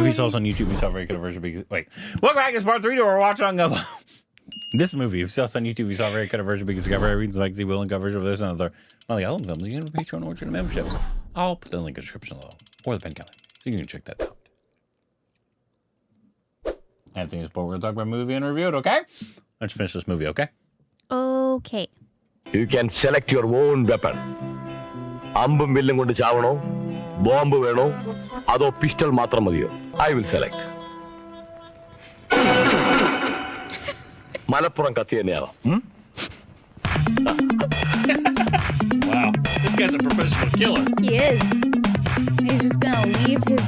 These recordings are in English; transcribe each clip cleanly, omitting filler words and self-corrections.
If you saw us on YouTube, we saw a very good version. Because wait, welcome back. It's part 3 to our watch on this movie. If you saw us on YouTube, we saw a very good version because Gabriel reads like Z Will and coverage of this and other Malayalam films. You can have a Patreon or join memberships. I'll put the link in the description below or the pen comment, so you can check that out. Anthony is what we're going to talk about movie and review it. Okay, let's finish this movie. Okay. Okay. You can select your own weapon. Ambum villam kondu chaavano, bomb veno, ado pistol matram madiyo. I will select. Malappuram kathi thaneyana. Wow, this guy's a professional killer. He is. He's just gonna leave his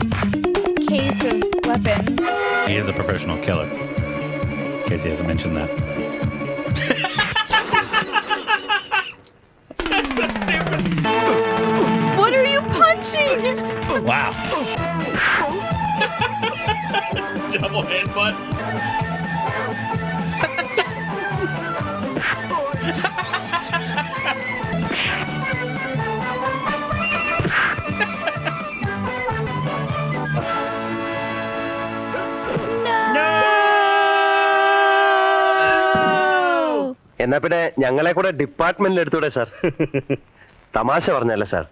case of weapons. He is a professional killer. In case he hasn't mentioned that. That's so stupid. What are you punching? Wow. Double headbutt. എന്നാ പിന്നെ ഞങ്ങളെ കൂടെ ഡിപ്പാർട്ട്മെന്റിൽ എടുത്തൂടെ sir? തമാശ പറഞ്ഞല്ല sir,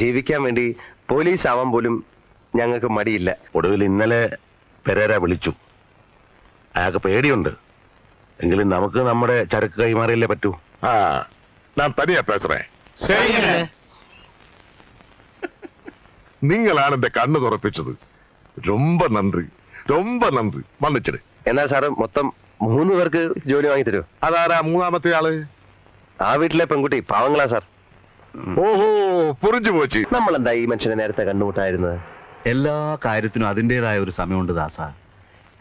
ജീവിക്കാൻ വേണ്ടി police ആവാൻ പോലും ഞങ്ങൾക്ക് മടിയില്ല. ഒടുവിൽ ഇന്നലെ പെരേര വിളിച്ചു. അയാൾക്ക് പേടിയുണ്ട്, എങ്കിലും നമുക്ക് നമ്മുടെ ചരക്ക് കൈമാറിയല്ലേ പറ്റൂ. ഞാൻ തനിയാ പേசுறேன். നിങ്ങളാണ് എന്റെ കണ്ണ് തുറപ്പിച്ചത്. ரொம்ப നന്ദി, ரொம்ப നന്ദി. വന്നിച്ചിട്. എന്നാ സാറ് മൊത്തം 3 പേർക്ക് ജോലി വാങ്ങി തരൂ. അതാരാ മൂന്നാമത്തെ ആള്? ആ വീട്ടിലെ പെൺകുട്ടി പാവങ്ങളാ സാർ. ഓഹോ, പുറിഞ്ഞു പോച്ച്. നമ്മളെന്താ ഈ മനുഷ്യനെ നേരത്തെ കണ്ടുമുട്ടായിരുന്നത്? എല്ലാ കാര്യത്തിനും അതിൻ്റെതായ ഒരു സമയമുണ്ട് ദാസ.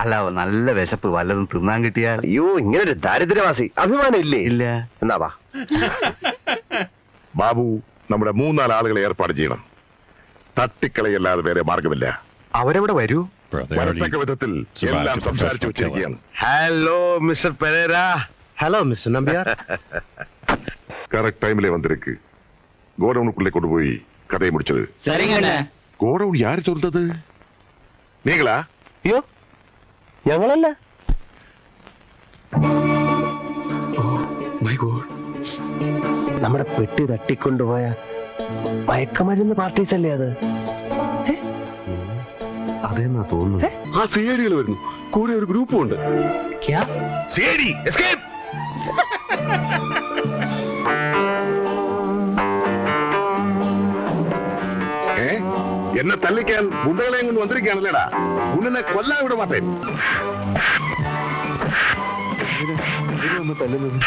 അല്ല, നല്ല വിശപ്പ്, വല്ലതും തിന്നാൻ കിട്ടിയാൽ. അയ്യോ, ഇങ്ങനൊരു ദാരിദ്ര്യവാസി അഭിമാനം ഇല്ലേ? ഇല്ല. എന്നാ വാ ബാബു, നമ്മുടെ 3-4 ആളുകളെ ഏർപ്പാട് ചെയ്യണം. തട്ടിക്കളയല്ലാതെ വേറെ മാർഗമില്ല. അവരെവിടെ വരൂ? വരത്തക്ക വിധത്തിൽ എല്ലാം സംസാരിച്ചു വെച്ചിരിക്കുകയാണ്. Hello mister Perera. Hello mister Nambiar. Correct ടൈമിലെ വന്നിருக்கு. கோடவுனுக்குள்ளே கொண்டு போய் கதையை முடிச்சது. சரிங்கண்ணே. கோடவுன் யாரு சொல்றது? நீங்களா? അയ്യോ, ഞങ്ങളല്ല. നമ്മുടെ പെട്ടി തട്ടിക്കൊണ്ടുപോയ മയക്കമരുന്ന് പാർട്ടീസല്ലേ അത്? അതെന്നാ തോന്നുന്നു. ആ സിഐഡികൾ വരുന്നു, കൂടെ ഒരു ഗ്രൂപ്പും ഉണ്ട്. CID escape. എന്നെ തല്ലിക്കാൻ ഗുണ്ടകളെയും കൊണ്ട് വന്നിരിക്കുകയാണല്ലേടാ. ഗുണ്ടനെ കൊല്ലാൻ വിട മാട്ടേ. തല്ലുന്നത്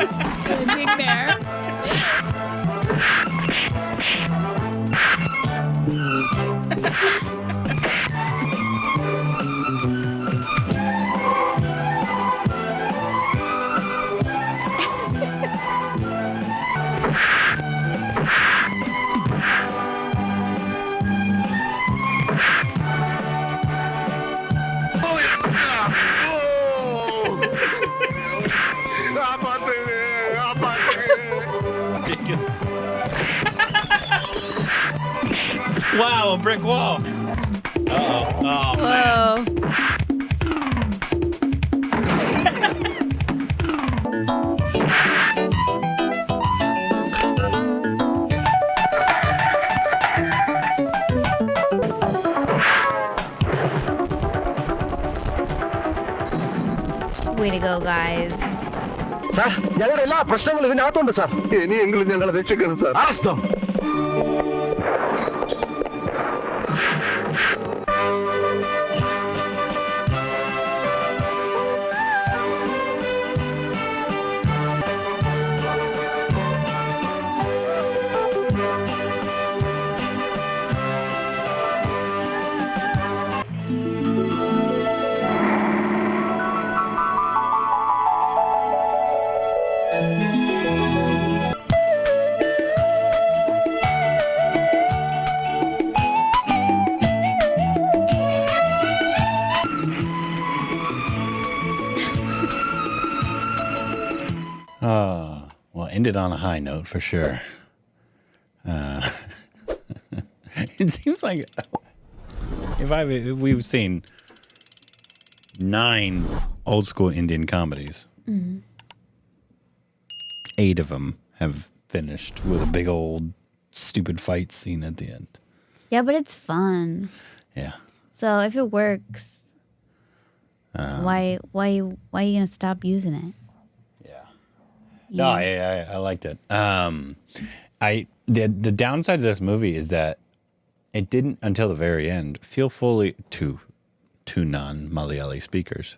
Just standing there. Wow, a brick wall. Uh-oh. Oh, Whoa. Way to go, guys. Sir, ഞങ്ങളുടെ എല്ലാ പ്രശ്നങ്ങളും ഇതിനകത്തുണ്ട് സാർ. ഇനിയെങ്കിലും ഞങ്ങളെ രക്ഷിക്കണം sir. ആസ്തം. Well, ended on a high note for sure. It seems like if we've seen 9 old school Indian comedies, 8 of them have finished with a big old stupid fight scene at the end. Yeah, but it's fun. Yeah. So if it works, why are you gonna stop using it? Yeah. No, I liked it. The downside of this movie is that it didn't until the very end feel fully to non-Malayali speakers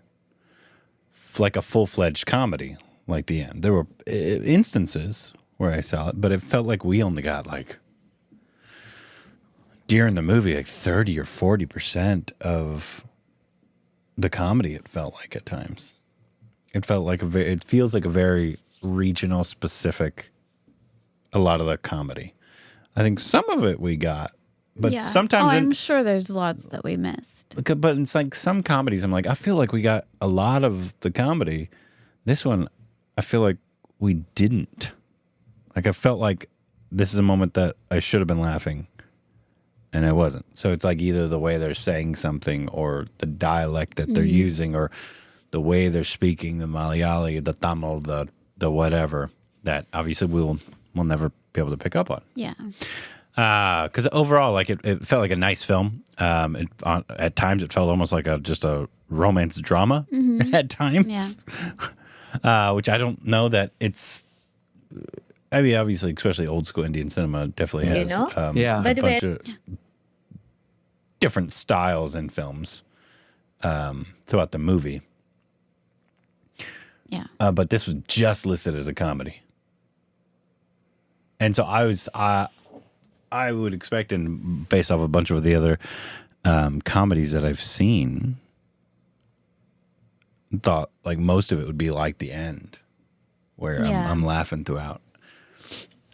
like a full-fledged comedy like the end. There were instances where I saw it, but it felt like we only got like during the movie like 30 or 40% of the comedy. It felt like at times. It felt like it feels like a very regional specific. A lot of the comedy. I think some of it we got, but sometimes I'm sure there's lots that we missed. But it's like some comedies, I'm like, I feel like we got a lot of the comedy. This one, I feel like we didn't. Like I felt like this is a moment that I should have been laughing, and I wasn't. So it's like either the way they're saying something, or the dialect that they're using, or the way they're speaking, the Malayali, the Tamil, the whatever, that obviously we'll never be able to pick up on. Yeah. Because overall, like it felt like a nice film. At times, it felt almost like just a romance drama. At times, which I don't know that it's. I mean, obviously, especially old school Indian cinema definitely has a bunch of different styles in films throughout the movie. Yeah. But this was just listed as a comedy. And so I would expect, and based off a bunch of the other comedies that I've seen, thought like most of it would be like the end, where I'm laughing throughout.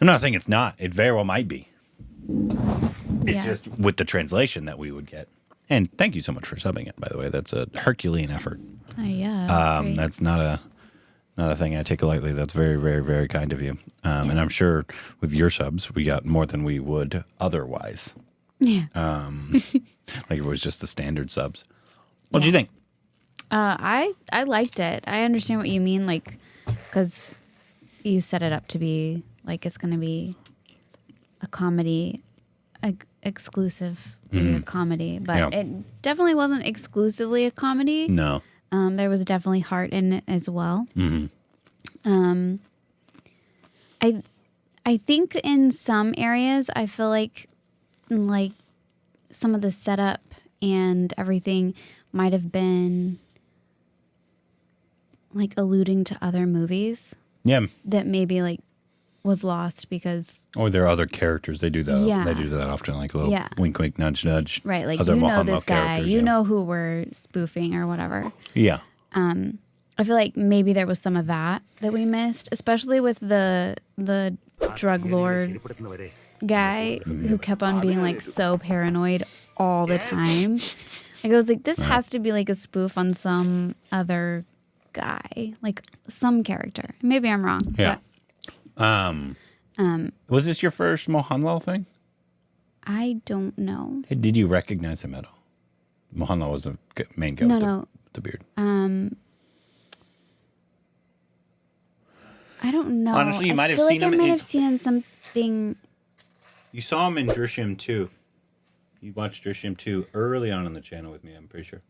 I'm not saying it's not. It very well might be. It's just with the translation that we would get. And thank you so much for subbing it, by the way. That's a Herculean effort. Oh, yeah. That's great. That's not a thing I take lightly. That's very, very, very kind of you. And I'm sure with your subs, we got more than we would otherwise. Yeah. Like it was just the standard subs. What do you think? I liked it. I understand what you mean, like, because you set it up to be like it's going to be a comedy, exclusive comedy, but it definitely wasn't exclusively a comedy. No. There was definitely heart in it as well. I think in some areas I feel like some of the setup and everything might have been like alluding to other movies. Yeah. That maybe like was lost because. Or there are other characters. They do that. Yeah. They do that often, like a little wink, wink, nudge, nudge. Right, like other you know Mohanlal this guy, you yeah. know who we're spoofing or whatever. Yeah. I feel like maybe there was some of that we missed, especially with the drug lord guy who kept on being like so paranoid all the time. Like I was like, this has to be like a spoof on some other guy, like some character. Maybe I'm wrong. Yeah. Was this your first Mohanlal thing? I don't know. Did you recognize him at all? Mohanlal was the main guy with the beard. I don't know. Honestly, you might have seen seen him. I might have seen something. You saw him in Drishyam 2. You watched Drishyam 2 early on in the channel with me, I'm pretty sure.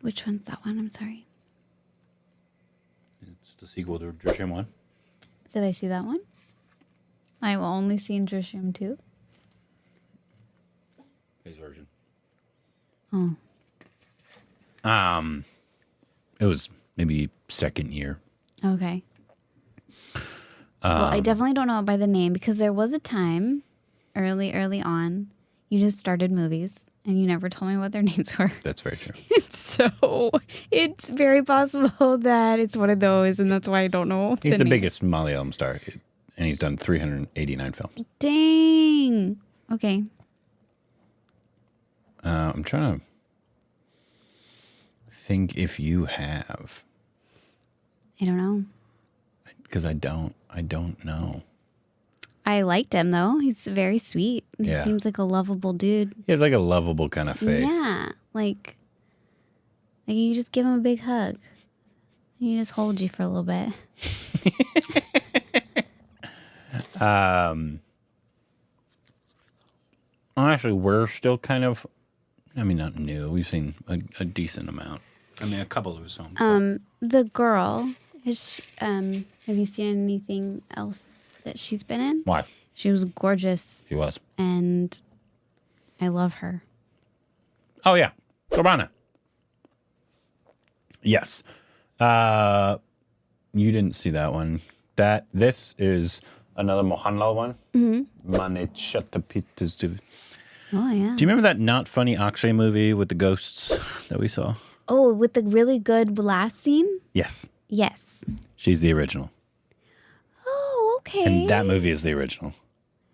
Which one's that one? I'm sorry. It's the sequel to Drishyam 1. Did I see that one? I've only seen Drishyam 2. His version. Oh. It was maybe second year. Okay. Well, I definitely don't know it by the name because there was a time early on, you just started movies and you never told me what their names were. That's very true. So it's very possible that it's one of those, and that's why I don't know. He's the biggest Malayalam star, and he's done 389 films. Dang. Okay. I'm trying to think if you have. I don't know. because I don't know. I liked him though. He's very sweet. He Yeah. seems like a lovable dude. He has like a lovable kind of face. Yeah, like you just give him a big hug. He just hold you for a little bit. Honestly, we're still kind of, I mean, not new. We've seen a decent amount. I mean, a couple of his films. The girl, have you seen anything else that she's been in? Why? She was gorgeous, She was. and I love her. Oh, yeah. Shobhana. Yes. You didn't see that one. This is another Mohanlal one. Mm-hmm. Oh, yeah. Do you remember that not funny Akshay movie with the ghosts that we saw? Oh, with the really good last scene? Yes. Yes. She's the original. Oh, okay. And that movie is the original.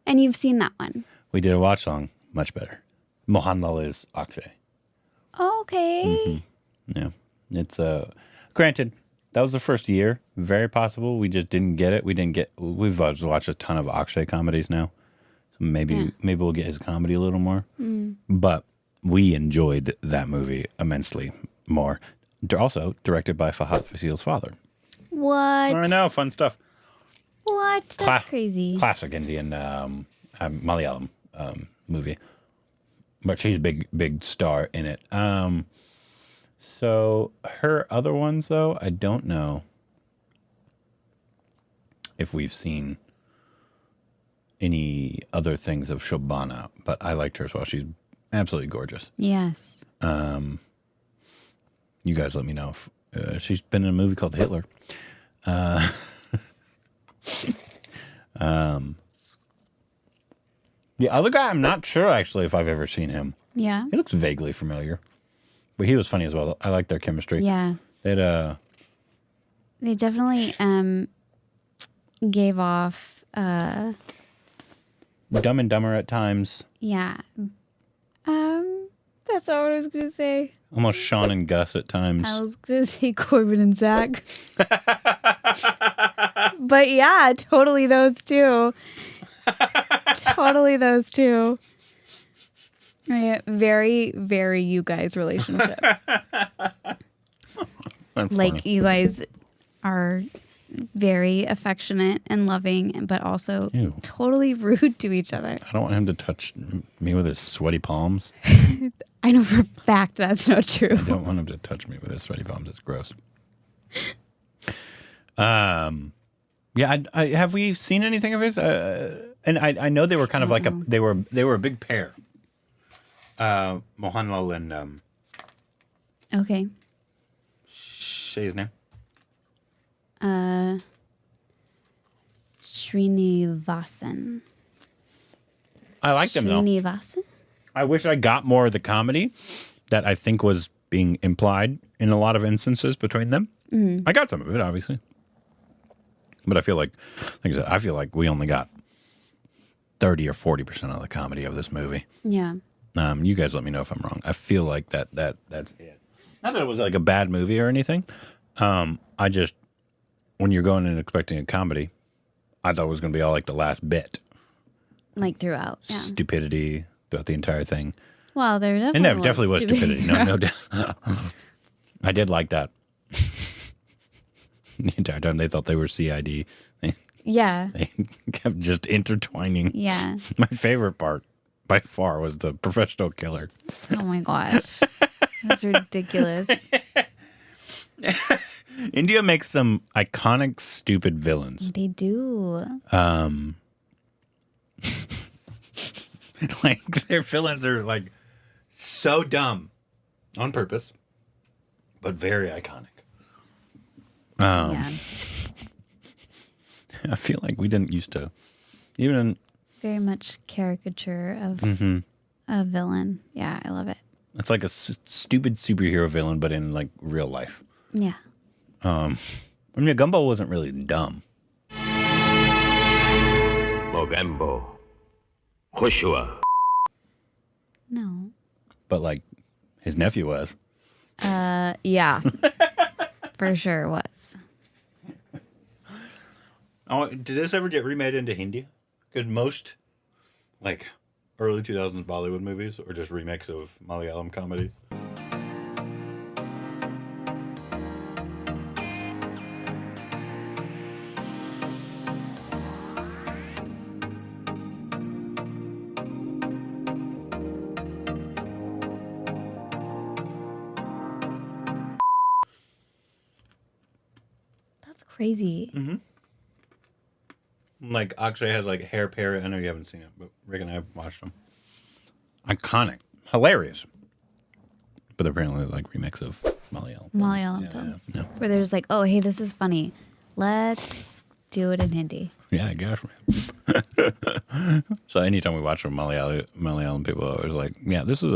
And you've seen that one? We did a watch song. Much better. Mohanlal is Akshay. Oh, okay. Yeah. It's granted, that was the first year. Very possible. We just didn't get it. We've watched a ton of Akshay comedies now. So maybe we'll get his comedy a little more. But we enjoyed that movie immensely more. Also directed by Fahad Fasil's father. What? I know, fun stuff. What? That's crazy. Classic Indian Malayalam movie. But she's a big star in it. So her other ones, though, I don't know if we've seen any other things of Shobhana, but I liked her as well. She's absolutely gorgeous. Yes. You guys let me know if she's been in a movie called Hitler. The other guy, I'm not sure actually if I've ever seen him. Yeah. He looks vaguely familiar, but he was funny as well. I like their chemistry. Yeah. They definitely gave off. Dumb and Dumber at times. Yeah. That's not what I was gonna say. Almost Sean and Gus at times. I was gonna say Corbin and Zach. But yeah, totally those two. Totally those two. Yeah, very, very you guys relationship. That's Like funny. you guys are very affectionate and loving, but also Ew. totally rude to each other. I don't want him to touch me with his sweaty palms. I know for a fact that's not true. I don't want him to touch me with his sweaty palms. It's gross. Yeah, I have we seen anything of his? And I know they were kind of like they were a big pair. Mohanlal and Okay. say his name. Sreenivasan. I liked him though. Sreenivasan? I wish I got more of the comedy that I think was being implied in a lot of instances between them. I got some of it, obviously. But I feel like I said, I feel like we only got 30 or 40% of the comedy of this movie. Yeah. You guys let me know if I'm wrong. I feel like that's it. Not that it was like a bad movie or anything. I just, when you're going in expecting a comedy, I thought it was going to be all like the last bit. Like throughout. Yeah. Stupidity throughout the entire thing. Well, there definitely And there definitely was stupidity. No, no doubt. I did like that. The entire time they thought they were CID. Yeah. They kept just intertwining. Yeah. My favorite part by far was the professional killer. Oh my gosh. That's ridiculous. India makes some iconic, stupid villains. They do. Like their villains are like so dumb on purpose, but very iconic. Yeah. I feel like we didn't used to even. Very much caricature of a villain. Yeah, I love it. It's like a stupid superhero villain, but in like real life. Yeah. I mean, Gumball wasn't really dumb. Mogambo. Joshua. No. But like his nephew was. Yeah. For sure was. Oh, did this ever get remade into Hindi? Could most, like, early 2000s Bollywood movies or just remakes of Malayalam comedies? That's crazy. Mm-hmm. Like, Akshay has, like, hair parrot. I know you haven't seen it, but Rick and I have watched them. Iconic. Hilarious. But they're apparently, like, remakes of Malayalam films. Yeah. Where they're just like, oh, hey, this is funny. Let's do it in Hindi. Yeah, I guess. So anytime we watch them, Malayalam people are always like, yeah, this is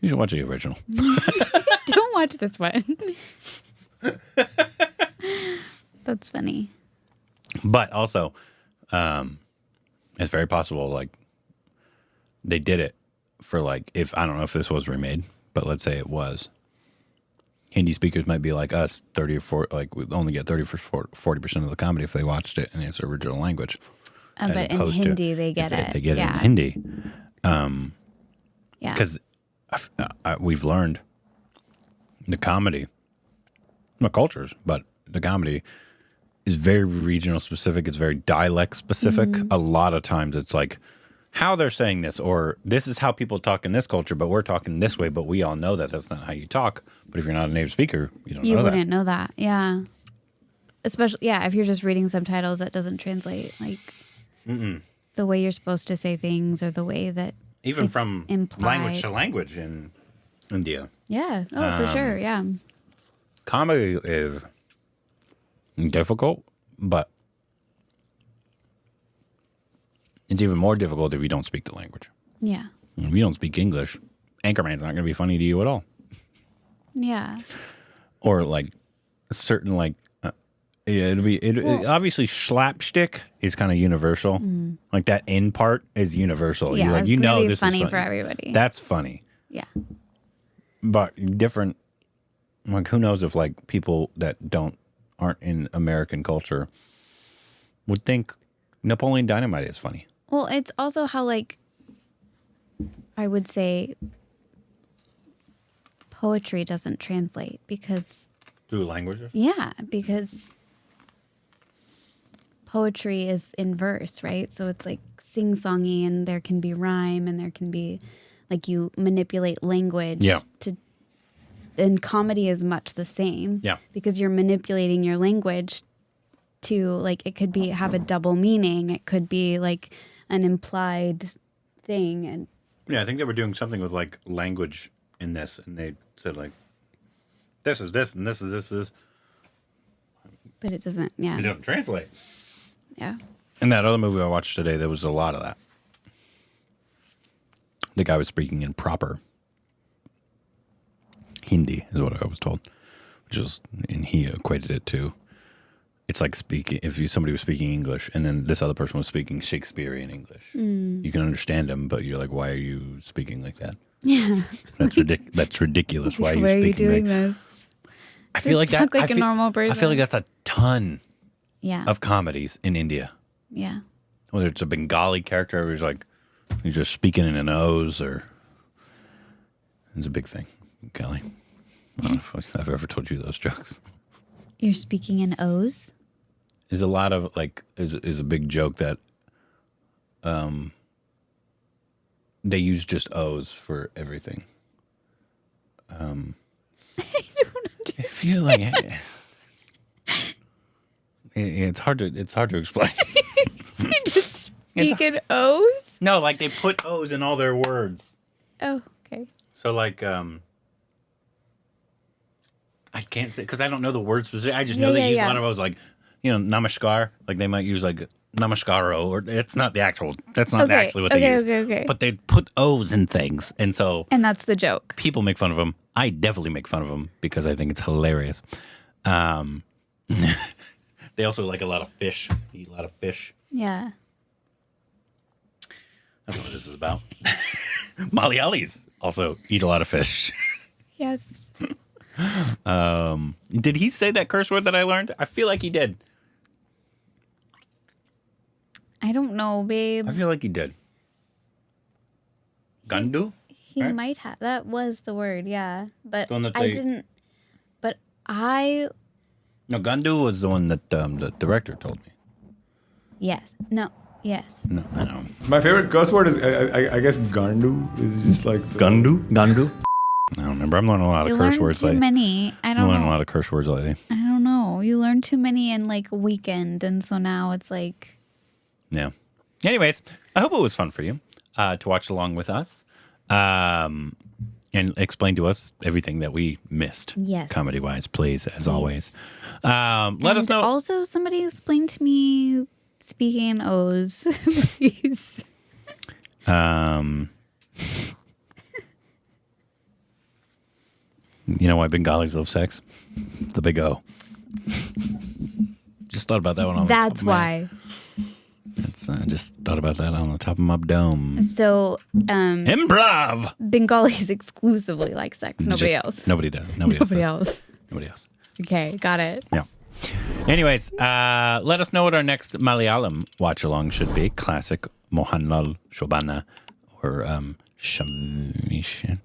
you should watch the original. Don't watch this one. That's funny. But also, it's very possible, like, they did it for, like, if, I don't know if this was remade, but let's say it was. Hindi speakers might be like us, 30 or 40, like, we only get 30 or 40% of the comedy if they watched it in its original language. But in Hindi, they get it. They get it in Hindi. Yeah. Because we've learned the comedy, not cultures, but the comedy is very regional specific. It's very dialect specific. Mm-hmm. A lot of times it's like how they're saying this, or this is how people talk in this culture, but we're talking this way, but we all know that that's not how you talk. But if you're not a native speaker, you don't know that. You wouldn't know that. Yeah. Especially, yeah, if you're just reading subtitles, that doesn't translate like the way you're supposed to say things or the way that Even it's from implied. language to language in India. Yeah. Oh, for sure. Yeah. Comedy is difficult, but it's even more difficult if you don't speak the language. Yeah. If you don't speak English, Anchorman's not going to be funny to you at all. Yeah. Or like certain like, obviously slapstick is kind of universal. Like that end part is universal. Yeah, You like it's you gonna know be this funny is for everybody. That's funny, Yeah. but different. Like who knows if like people that aren't in American culture would think Napoleon Dynamite is funny. Well, it's also how, like, I would say poetry doesn't translate because, Through languages? yeah, because poetry is in verse, right? So it's like sing-songy and there can be rhyme and there can be, like, you manipulate language. Yeah. And comedy is much the same. Yeah. Because you're manipulating your language to, like, it could be have a double meaning. It could be like an implied thing. And Yeah, I think they were doing something with like language in this, and they said like, this is this and this is this. but it doesn't. Yeah. It doesn't translate. Yeah. In that other movie I watched today, there was a lot of that. The guy was speaking in proper Hindi, is what I was told, which is, and he equated it to. It's like speaking, if somebody was speaking English and then this other person was speaking Shakespearean English. You can understand him, but you're like, why are you speaking like that? Yeah. That's ridiculous. Why are you Why are speaking you doing like this? I feel like talk that. like a normal person. I feel like that's a ton Yeah. of comedies in India. Yeah. Whether it's a Bengali character who's like, he's just speaking in an O's, or it's a big thing, Kelly. I don't know if I've ever told you those jokes. You're speaking in O's? Is a lot of like is a big joke that they use just O's for everything. I don't I feel like it's hard to explain. You just speak in O's? No, like they put O's in all their words. Oh, okay. So like I can't say because I don't know the words specific. I just know they use a lot of O's, like, you know, namaskar. Like they might use like namaskaro, or it's not the actual. That's not actually what they use. Okay. But they put O's in things, and so And that's the joke. people make fun of them. I definitely make fun of them because I think it's hilarious. They also like a lot of fish. Eat a lot of fish. Yeah. That's what this is about. Malayalis also eat a lot of fish. Yes. Did he say that curse word that I learned? I feel like he did. I don't know, babe. I feel like he did. Gandu? He right? might have. That was the word, yeah. But The one that I they- didn't. But I. No, Gandu was the one that the director told me. Yes. No. Yes. No, I don't know. My favorite curse word is, I guess, Gandu is just like the, Gandu? I don't remember. I'm learning a lot of You curse learned words too lately. many. I I'm don't learning a know. lot of curse words lately. I don't know. You learned too many in like a weekend, and so now it's like. Yeah. Anyways, I hope it was fun for you to watch along with us and explain to us everything that we missed. Yes. Comedy-wise, please, as always. Let us know. Also, somebody explain to me speaking in O's, please. You know why Bengalis love sex? The big O. Just thought about that one on the top That's of my why. I just thought about that on the top of my dome. So, Improv. Bengalis exclusively like sex. Nobody Just- else. Nobody does. Nobody else. Nobody does. else. Nobody else. Okay, got it. Yeah. Anyways, let us know what our next Malayalam watch along should be. Classic Mohanlal, Shobhana, or Shamishan.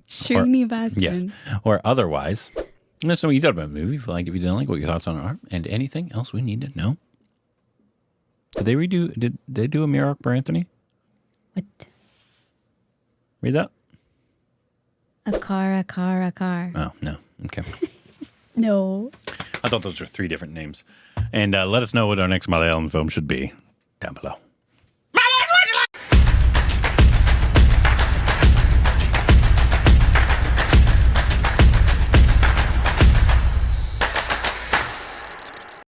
Sreenivasan. Yes. Or otherwise. Let us know what you thought about the movie. If you like, if you didn't like, what your thoughts on it are, and anything else we need to know. Did they do a Mirror for Anthony? What? Read that? A car. Oh, no. Okay. No. I thought those were 3 different names. And let us know what our next Malayalam film should be down below.